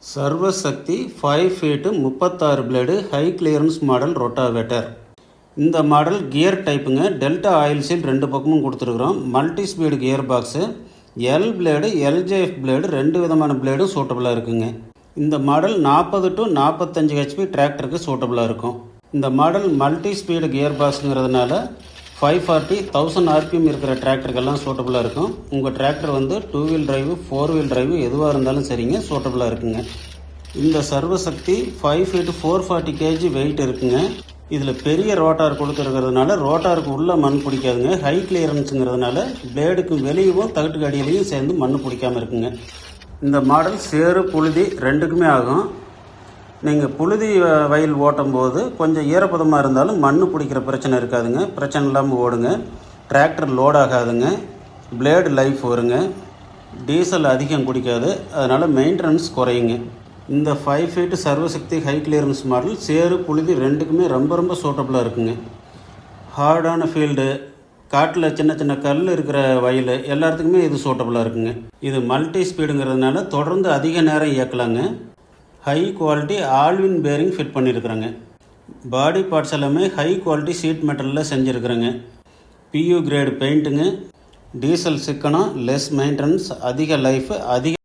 சர்வசக்தி 5 feet 36 blade high clearance model rotavator. இந்த model gear டைப்புங்க. Delta oil seal ரெண்டு பக்கமும் கொடுத்துருக்குறோம். Multi speed gear box, L blade, LJF blade ரெண்டு விதமான பிளேடும் சூட்டபுளாக இருக்குங்க. இந்த மாடல் 40 to 45 ஹெச்பி டிராக்டருக்கு சூட்டபுளாக இருக்கும். இந்த மாடல் மல்டி ஸ்பீடு கியர் பாக்ஸுங்கிறதுனால 540 1000 ஆர்பிஎம் இருக்கிற டிராக்டருக்கெல்லாம் சூட்டபுளாக இருக்கும். உங்கள் டிராக்டர் வந்து 2 வீல் டிரைவு 4 வீல் டிரைவு எதுவாக இருந்தாலும் சரிங்க, சூட்டபுளாக இருக்குங்க. இந்த சர்வசக்தி 5 ஃபீட்டு 440 கேஜி வெயிட் இருக்குங்க. இதில் பெரிய ரோட்டார் கொடுத்துருக்கிறதுனால ரோட்டாருக்கு உள்ளே மண் பிடிக்காதுங்க. ஹை கிளியரன்ஸுங்கிறதுனால பிளேடுக்கு வெளியவும் தகட்டுக்கு அடியிலையும் சேர்ந்து மண் பிடிக்காமல் இருக்குங்க. இந்த மாடல் சேறு புழுதி ரெண்டுக்குமே ஆகும். நீங்கள் புழுதி வயல் ஓட்டும் போது கொஞ்சம் ஈரப்பதமாக இருந்தாலும் மண் பிடிக்கிற பிரச்சனை இருக்காதுங்க. பிரச்சனை இல்லாமல் ஓடுங்க. டிராக்டர் லோட் ஆகாதுங்க. பிளேடு லைஃப் வருங்க. டீசல் அதிகம் குடிக்காது. அதனால் மெயின்டெனன்ஸ் குறையுங்க. இந்த 5 ஃபீட்டு சர்வசக்தி ஹை கிளியரன்ஸ் மாடல் சேறு புழுதி ரெண்டுக்குமே ரொம்ப சூட்டபுளாக இருக்குங்க. ஹார்டான ஃபீல்டு, காட்டில் சின்ன சின்ன கல் இருக்கிற வயல் எல்லாத்துக்குமே இது சூட்டபுளாக இருக்குங்க. இது மல்டி ஸ்பீடுங்கிறதுனால தொடர்ந்து அதிக நேரம் இயக்கலாங்க. ஹை குவாலிட்டி ஆல்வின் பேரிங் ஃபிட் பண்ணியிருக்கிறேங்க. பாடி பார்ட்ஸ் எல்லாமே ஹை குவாலிட்டி சீட் மெட்டலில் செஞ்சுருக்குறேங்க. பியூ கிரேடு பெயிண்ட்டுங்க. டீசல் சிக்கனம், லெஸ் மெயின்டெனன்ஸ், அதிக லைஃப், அதிக